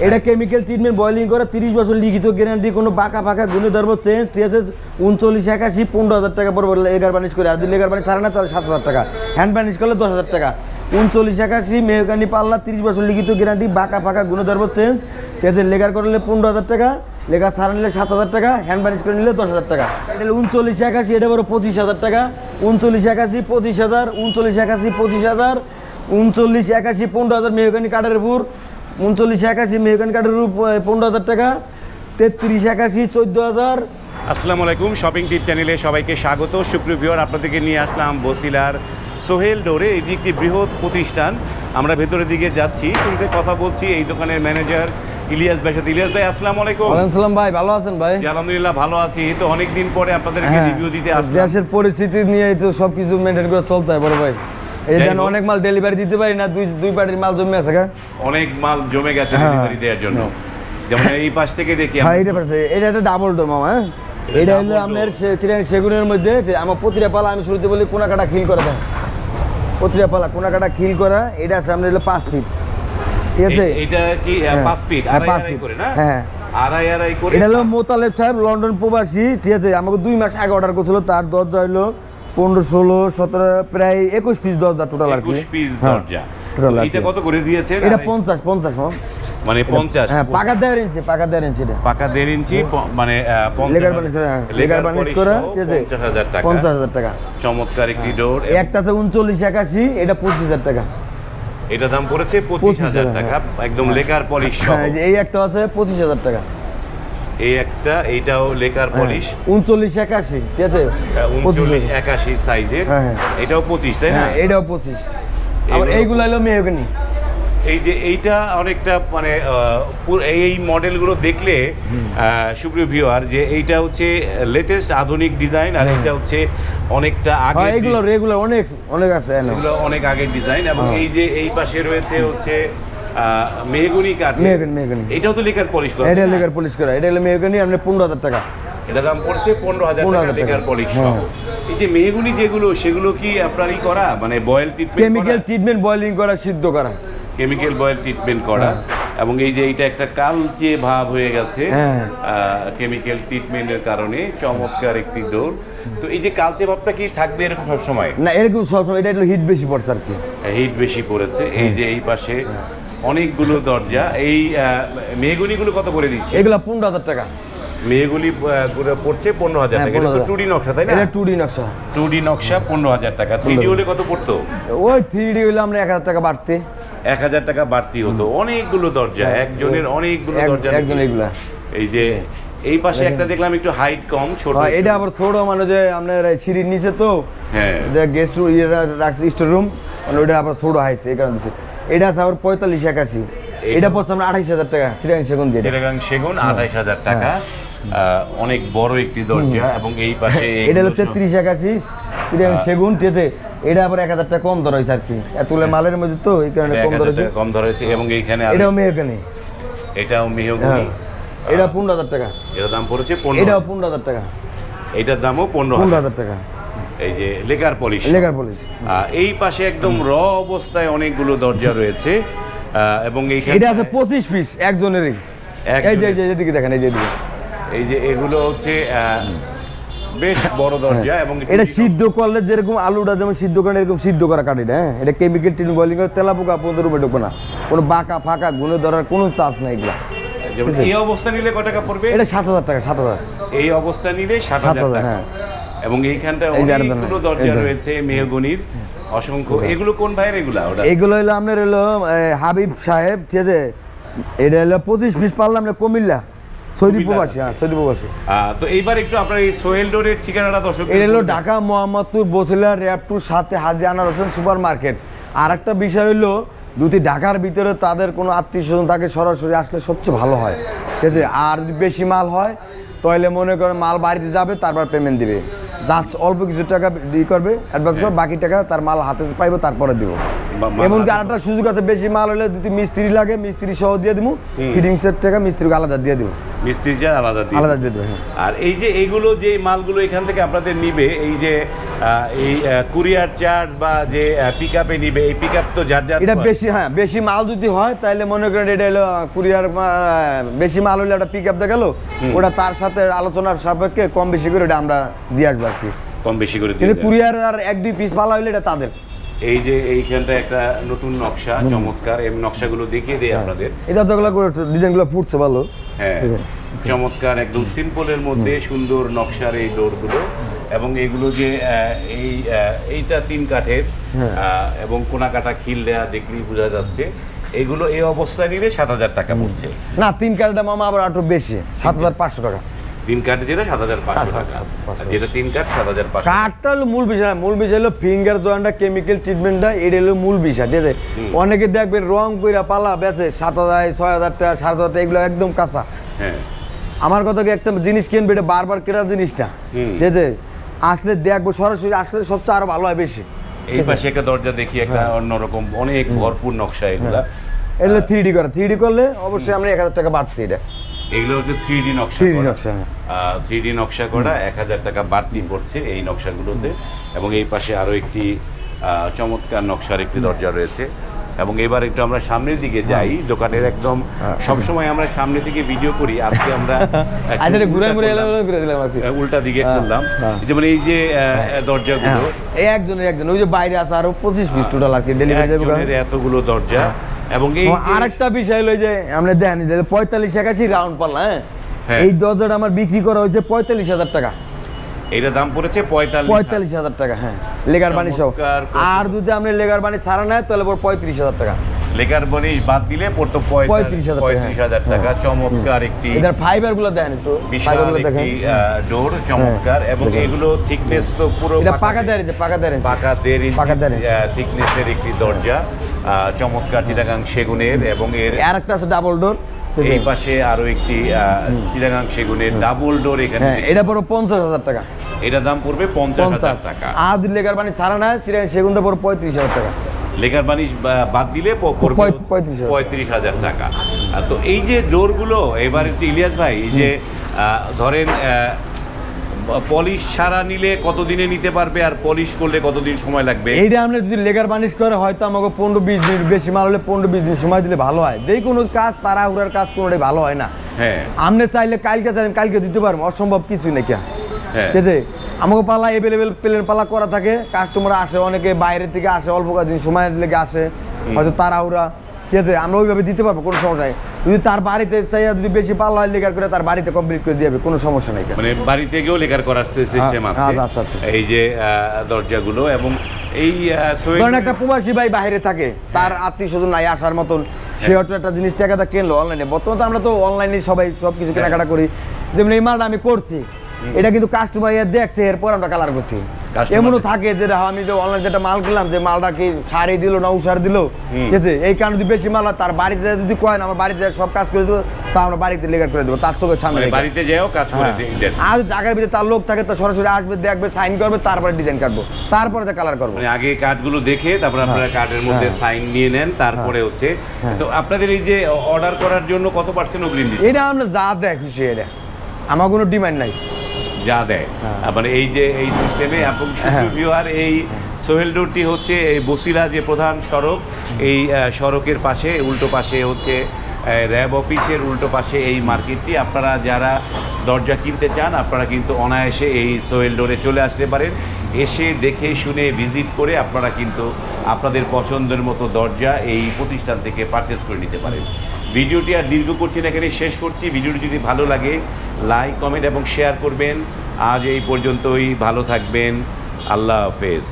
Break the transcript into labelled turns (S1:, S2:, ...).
S1: এটা chemical treatment boiling করা 30 বছর লিখিত গ্যারান্টি, কোনো বাঁকা ফাঁকা গুণে ধর্ম চেঞ্জ, ঠিক আছে। 39 81 15,000 টাকা পড়বে লেগার বার্নিশ করে। আর যদি লেগার বার্নিশ ছাড়ে না তাহলে 7,000 টাকা, হ্যান্ড বার্নিশ করলে 10,000 টাকা। 39 81 মেহগানি পাল্লা 30 বছর লিখিত গ্যারান্টি, বাঁকা ফাঁকা গুণে ধর্ম চেঞ্জ, ঠিক আছে। লেগার করলে 15,000 টাকা, লেগার ছাড়া নিলে 7,000 টাকা, হ্যান্ড বার্নিশ করে নিলে 10,000 টাকা। এটা 39 81, এটা বড় 25,000 টাকা। 39 81 25,000, 39 81 25,000, 39 81 15,000 মেহগানি কাঠের উপর, 39 81 মেহগানি কাঠের উপর 15,000 টাকা। 33 81 14,000।
S2: আসসালামু আলাইকুম, শপিং টিপ চ্যানেলে সবাইকে স্বাগত। সুপ্রিয় ভিউয়ার, আপনাদেরকে নিয়ে আসলাম বসিলার সোহেল ডোরে। এটি একটি বৃহৎ প্রতিষ্ঠান। আমরা ভেতরের দিকে যাচ্ছি, শুরুতে কথা বলছি এই দোকানের ম্যানেজার ইলিয়াস ভাই সাথে। ইলিয়াস ভাই আসসালামু আলাইকুম।
S1: ওয়ালাইকুম সালাম ভাই, ভালো আছেন ভাই?
S2: জি আলহামদুলিল্লাহ ভালো আছি। তো অনেকদিন পরে আপনাদেরকে রিভিউ দিতে আসলাম।
S1: দেশের পরিস্থিতি নিয়ে তো সব কিছু মেনটেন করে চলতে হয় বড় ভাই। এই যেন অনেক মাল ডেলিভারি দিতে পারি না, দুই পার্টির মাল জমে আছে।
S2: অনেক মাল জমে গেছে ডেলিভারি দেওয়ার জন্য। যেমন এই পাশ থেকে দেখি
S1: এটা একটা ডাবল ডোর মামা। এটা হলো আপনার সেগুনের মধ্যে আমার প্রতিটা পালা, আমি শুরুতে বলি কোনা কাটা খিল করা দেয়, প্রতিটা পালা কোনা কাটা খিল করা। এটা আছে আপনার হলো 5 ফিট, ঠিক আছে।
S2: এটা কি 5 ফিট আড়াই করে না?
S1: হ্যাঁ
S2: আড়াই করে।
S1: এটা হলো মোতালেব সাহেব, লন্ডন প্রবাসী, ঠিক আছে। আমাকে 2 মাস আগে অর্ডার করছিল। তার দরজা হলো 15 16 17 প্রায় 21 পিস দরজা টোটাল আর কি।
S2: 21 পিস দরজা
S1: টোটাল।
S2: এটা কত করে দিয়েছেন?
S1: এটা 50
S2: মানে 50।
S1: হ্যাঁ, পাকা 1.5 ইঞ্চি, পাকা 1.5 ইঞ্চি। এটা
S2: পাকা 1.5 ইঞ্চি মানে 50
S1: লেগার বানিশ করা, লেগার বানিশ করা, ঠিক আছে।
S2: 50,000 টাকা।
S1: 50,000 টাকা।
S2: চমৎকার একটি ডোর।
S1: একটা আছে 39 81, এটা 25,000 টাকা।
S2: এটা দাম পড়েছে 25,000 টাকা, একদম লেকার পলিশ সহ।
S1: হ্যাঁ, এই একটা আছে 25,000 টাকা।
S2: এই একটা, এইটাও লেকার পলিশ।
S1: 39 81, ঠিক আছে।
S2: 39 81 সাইজের।
S1: হ্যাঁ।
S2: এটাও 25, তাই না?
S1: হ্যাঁ, এটাও 25। আবার এইগুলো হলো মেহগনি।
S2: এই যে এইটা অনেকটা মানে এই মডেলগুলো দেখলে সুপ্রিয় ভিউয়ার, যে এইটা হচ্ছে লেটেস্ট আধুনিক ডিজাইন, আর এটা হচ্ছে অনেকটা আগে।
S1: এগুলো রেগুলার অনেক আছে,
S2: এগুলো অনেক আগের ডিজাইন। এবং এই যে এই পাশে রয়েছে হচ্ছে মেহগনি কাঠ।
S1: মেহগনি
S2: এটাও তো লেকার পলিশ করা।
S1: এটা লেকার পলিশ করা, এটা হলো মেহগনি। আপনি 15,000 টাকা।
S2: এটা দাম পড়ছে 15,000 টাকা লেকার পলিশ সহ। এই যে মেহগনি যেগুলো, সেগুলো কি আপনারই করা, মানে boil treatment?
S1: Chemical treatment, boiling করা, সিদ্ধ করা।
S2: কেমিক্যাল বয়েল ট্রিটমেন্ট করা। এবং এই যে এইটা একটা কালচে ভাব হয়ে গেছে কেমিক্যাল ট্রিটমেন্টের কারণে। চমৎকার একটি ডোর। তো এই যে কালচে ভাবটা কি থাকবে এরকম সব সময়?
S1: না, এরকম সবসময়। এটা হলো হিট বেশি পড়ছে আর কি।
S2: হিট বেশি পড়েছে। এই যে এই পাশে অনেকগুলো দরজা। এই মেহগনিগুলো কত করে দিচ্ছে?
S1: এগুলো 15,000 টাকা।
S2: মেহগনি পড়ছে 15,000 টাকা। এটা তো 2D নকশা, তাই না?
S1: এটা 2D নকশা।
S2: 2D নকশা 15,000 টাকা। 3D হলে কত পড়তো?
S1: ওই 3D হলে আমরা 1,000 টাকা বাড়তে।
S2: 1,000 টাকা বাড়তি হতো। অনেকগুলো দরজা, একজনের অনেকগুলো দরজা।
S1: একজন এইগুলা।
S2: এই যে এই পাশে একটা দেখলাম একটু হাইট কম, ছোট।
S1: এটা আবার ছোট, মানে যে আপনার সিঁড়ির নিচে তো।
S2: হ্যাঁ,
S1: যে গেস্ট রুম রাখছে, স্টোর রুম, মানে ওটা আবার ছোট হাইট, এই কারণে দিচ্ছে। এটা আছে আবার 45 81। এটা পড়ছে আমরা 28,000 টাকা। চিটাগাং সেগুন দিয়ে।
S2: চিটাগাং সেগুন 28,000 টাকা। অনেক বড় একটি দরজা। এবং এই পাশে
S1: এটা হলো 33 81 চিটাগাং সেগুন, ঠিক আছে। এটা আবার 1,000 টাকা কম ধরা হয়েছে আর কি, এতগুলো মালের মধ্যে তো এই কারণে কম ধরা হয়েছে।
S2: এবং এইখানে
S1: এটাও মেহগনি।
S2: এটাও মেহগনি।
S1: এটা 15,000 টাকা।
S2: এর দাম পড়েছে 15।
S1: এটাও 15,000 টাকা।
S2: এটার দামও
S1: 15,000 টাকা।
S2: এই যে লেকার পলিশ।
S1: Lacquer polish.
S2: এই পাশে একদম র অবস্থায় অনেকগুলো দরজা রয়েছে। এবং এইখানে
S1: এটা আছে 25 পিস একজনেরই। এই যে এদিকে দেখেন, এই যে এদিকে।
S2: এই যে এগুলো হচ্ছে বেশ বড় দরজা। এবং
S1: এটা সিদ্ধ করলে যেরকম আলুটা যেমন সিদ্ধ করেন, এরকম সিদ্ধ করা কাঠ। এটা এটা কেমিক্যাল ট্রিটমেন্ট বয়লিং করে, তেলা পোকা পর্যন্ত রূপে ঢুকবে না, কোনো বাঁকা ফাঁকা গুণে ধরার কোনো চান্স নাই এগুলা।
S2: এই অবস্থা নিলে কত টাকা পড়বে?
S1: এটা 7,000 টাকা। 7,000
S2: এই অবস্থা নিলে 7,000 টাকা।
S1: হ্যাঁ।
S2: এবং এইখানটায় অনেকগুলো দরজা রয়েছে মেহগনির, অসংখ্য। এগুলো কোন ভাইয়ের?
S1: এগুলো হলো আপনার হলো হাবিব সাহেব, ঠিক আছে। এটা হলো 25 পিস পারলাম না, কুমিল্লা, সৌদি প্রবাসী। হ্যাঁ, সৌদি প্রবাসী।
S2: তো এইবার একটু আপনার এই সোহেল ডোরের ঠিকানাটা দর্শক।
S1: এটা হলো ঢাকা মোহাম্মদপুর বসিলা র্যাপটুর সাথে হাজী আনার হোসেন সুপার মার্কেট। আর একটা বিষয় হলো, যদি ঢাকার ভিতরে তাদের কোনো আত্মীয় স্বজন তাকে সরাসরি আসলে সবচেয়ে ভালো হয়, ঠিক আছে। আর যদি বেশি মাল হয় তাহলে মনে করেন মাল বাড়িতে যাবে, তারপর পেমেন্ট দিবে। জাস্ট অল্প কিছু টাকা করবে, অ্যাডভান্স করবে, বাকি টাকা তার মাল হাতে পাইবে, তারপরে দিব। এমনকি আরেকটা সুযোগ আছে, বেশি মাল হলে যদি মিস্ত্রি লাগে, মিস্ত্রি সহ দিয়ে দিব, ফিটিংসের টাকা মিস্ত্রিকে আলাদা দিয়ে দিব।
S2: মিস্ত্রি আলাদা দিয়ে দেবে।
S1: হ্যাঁ।
S2: আর এই যে এইগুলো যে মালগুলো এখান থেকে আপনাদের নিবে, এই যে এই কুরিয়ার চার্জ বা যে পিক আপে নিবে, এই পিক আপ তো যার যার
S1: এটা
S2: হয়।
S1: বেশি, হ্যাঁ বেশি মাল যদি হয় তাহলে মনে করেন এটা হলো কুরিয়ার, বেশি মাল হলে একটা পিক আপ দেখালো, ওটা তার সাথে আলোচনার সাপেক্ষে কম বেশি করে এটা আমরা দিয়ে আসবো আর কি।
S2: কম বেশি করে দিয়ে
S1: কিন্তু
S2: দেন।
S1: কুরিয়ার আর 1-2 পিস মাল হইলে এটা তাদের।
S2: এই যে এইখানটা একটা নতুন নকশা, চমৎকার, এই নকশাগুলো দেখিয়ে দেয় আপনাদের।
S1: এটা তো এগুলো ডিজাইনগুলো ফুটছে ভালো।
S2: হ্যাঁ, চমৎকার, একদম সিম্পলের মধ্যে সুন্দর নকশার এই ডোরগুলো, এবং এগুলো যে এইটা 3 কাঠের এবং কোনা কাটা খিল দেয়া, দেখলেই বোঝা যাচ্ছে। এগুলো এই অবস্থায় নিলে 7,000 টাকা পড়ছে।
S1: না 3 কাঠটা মামা আবার একটু বেশি, 7,500 টাকা।
S2: 3 কাঠ যেটা 7,500 টাকা, আর যেটা 3 কাঠ 7,500।
S1: কাঠটা হলো মূল বিষয় না, মূল বিষয় হলো ফিঙ্গার জয়েন্টটা, কেমিক্যাল ট্রিটমেন্টটা, এটা হলো মূল বিষয়। ঠিক আছে, অনেকে দেখবেন রং কইরা পালা বেচে 7,000, 6,000 টাকা, 7,500 টাকা, এগুলো একদম কাঁচা।
S2: হ্যাঁ,
S1: আমার কথা কি, একটা জিনিস কিনবে এটা বারবার কেনার জিনিসটা, ঠিক আছে, আসলে দেখবো সরাসরি আসলে সবচেয়ে আরো ভালো হয় বেশি।
S2: এই পাশে একটা দরজা দেখি, একটা অন্যরকম অনেক ভরপুর নকশা এগুলা।
S1: এগুলো 3D করা, 3D করলে অবশ্যই আমরা 1,000 টাকা বাড়তি। এটা
S2: এগুলো হচ্ছে 3D নকশা
S1: 3D
S2: করা।
S1: নকশা, হ্যাঁ।
S2: 3D নকশা করা 1,000 টাকা বাড়তি পড়ছে এই নকশাগুলোতে। এবং এই পাশে আরো একটি চমৎকার নকশার একটি দরজা রয়েছে। এবং এবার একটু আমরা সামনের দিকে যাই, দোকানের একদম সবসময় আমরা সামনে থেকে ভিডিও করি, আজকে আমরা একটু
S1: আচ্ছা ঘুরে
S2: উল্টা
S1: ঘুরে
S2: করলাম।
S1: ঘুরে দিলাম আর কি।
S2: উল্টা দিকে করলাম,
S1: হ্যাঁ।
S2: যেমন এই যে দরজাগুলো,
S1: এই একজন ওই যে বাইরে আছে আরো 25 পিস টোটাল আর কি ডেলিভারি দেবো।
S2: একজনের এতগুলো দরজা। এবং এই
S1: আরেকটা বিষয় হলো যে আমরা দেখেন 45-81 রাউন্ড পাল্লা,
S2: হ্যাঁ।
S1: এই দরজাটা আমার বিক্রি করা হয়েছে 45,000 টাকা।
S2: এটা দাম পড়েছে
S1: 45,000 টাকা, হ্যাঁ, লেগার বানি সহ।
S2: চমৎকার।
S1: আর যদি আমরা লেগার বানি ছাড়া নেয় তাহলে পর 35,000 টাকা।
S2: লেকার বনিশ বাদ দিলে পড়তো 35,000 টাকা। চমৎকার একটি
S1: এদের ফাইবার গুলো দেখেন একটু,
S2: বিশাল
S1: ফাইবার গুলো দেখেন।
S2: একটি ডোর, চমৎকার। এবং
S1: দেখেন।
S2: এগুলো থিকনেস তো পুরো
S1: এটা পাকা দেয়, পাকা দেয়,
S2: পাকা 1.5
S1: ইঞ্চি।
S2: থিকনেসের একটি দরজা, চমৎকার চিটাগাং সেগুনের। এবং এর
S1: আর একটা আছে ডাবল ডোর,
S2: এই পাশে আরো একটি চিটাগাং সেগুনের ডাবল ডোর এখানে।
S1: হ্যাঁ, এটা পড়ো 50,000 টাকা।
S2: এটা দাম পড়বে 50,000 টাকা।
S1: আর যদি লেগার বানি ছাড়া নেয় সেগুনটা পড়ো 35,000 টাকা।
S2: লেকার বানিশ বাদ দিলে পড়বে 35,000 টাকা। তো এই যে ডোরগুলো, এবার একটু ইলিয়াস ভাই, এই যে ধরেন পলিশ ছাড়া নিলে কতদিনে নিতে পারবে, আর পলিশ করলে কতদিন সময় লাগবে?
S1: এইটা আমরা যদি লেগার বানিশ করে হয়তো আমাকে 15-20 দিন, বেশি মাল হলে 15-20 দিন সময় দিলে ভালো হয়। যে কোনো কাজ তাড়াহুড়ার কাজ কোনোটাই ভালো হয় না।
S2: হ্যাঁ,
S1: আপনি চাইলে কালকে চাইলেন কালকে দিতে পারবো, অসম্ভব কিছুই নাকি।
S2: হ্যাঁ,
S1: ঠিক আছে, আমাকে পালা এভেলেবেল প্লেন পালা করা থাকে, কাস্টমার আসে, অনেকে বাইরে থেকে আসে, অল্প দিন সময়ের লেগে আসে, হয়তো তাড়াহুড়া। ঠিক আছে, আমরা ওইভাবে দিতে পারবো, কোনো সমস্যা নেই। যদি তার বাড়িতে চাই, যদি বেশি পাল্লা হয় লেগার করে তার বাড়িতে কমপ্লিট করে দিয়ে যাবে, কোনো সমস্যা নেই।
S2: মানে বাড়িতে গিয়েও লেকার করার সিস্টেম আছে।
S1: আচ্ছা, আচ্ছা।
S2: এই যে দরজাগুলো, এবং এই
S1: ধরেন একটা প্রবাসী ভাই বাইরে থাকে, তার আত্মীয় স্বজন নাই আসার মতন, সে হয়তো একটা জিনিস টাকাটা কিনলো অনলাইনে। বর্তমানে তো আমরা তো অনলাইনে সবাই সবকিছু কেনাকাটা করি। যেমন এই মালটা আমি করছি, এটা কিন্তু কাস্টমার দেখছে, এরপর আমরা কালার করছি। এমনও থাকে যে আমি যে অনলাইন যেটা মাল কিনলাম, যে মালটা কি সারি দিল না উষার দিল, ঠিক আছে, এই কারণে যদি বেশি মাল হয়, তার বাড়িতে যদি কয় না আমার বাড়িতে সব কাজ করে দেবো, তা আমরা বাড়িতে লেগার করে দেবো, তার চোখের সামনে
S2: বাড়িতে যেও কাজ করে দেন।
S1: আর ঢাকার ভিতরে তার লোক থাকে, তো সরাসরি আসবে, দেখবে, সাইন করবে, তারপরে ডিজাইন কাটবো, তারপরে কালার করবো।
S2: মানে আগে কার্ডগুলো দেখে তারপরে আপনারা কার্ডের মধ্যে সাইন নিয়ে নেন, তারপরে হচ্ছে। তো আপনাদের এই যে অর্ডার করার জন্য কত % অগ্রিম দিচ্ছেন?
S1: এটা আমরা যা দেয় খুশি, এটা আমার কোনো ডিমান্ড নাই,
S2: যা দেয়। মানে এই যে এই সিস্টেমে। এবং ভিউয়ার, এই সোহেল ডোরটি হচ্ছে এই বসিলা যে প্রধান সড়ক, এই সড়কের পাশে, উল্টো পাশে হচ্ছে র্যাব অফিসের উল্টো পাশে এই মার্কেটটি। আপনারা যারা দরজা কিনতে চান, আপনারা কিন্তু অনায়াসে এই সোহেল ডোরে চলে আসতে পারেন। এসে দেখে শুনে ভিজিট করে আপনারা কিন্তু আপনাদের পছন্দের মতো দরজা এই প্রতিষ্ঠান থেকে পারচেজ করে নিতে পারেন। ভিডিওটি আর দীর্ঘ করছি না, এখানে শেষ করছি। ভিডিওটি যদি ভালো লাগে লাইক, কমেন্ট এবং শেয়ার করবেন। আজ এই পর্যন্তই, ভালো থাকবেন, আল্লাহ হাফেজ।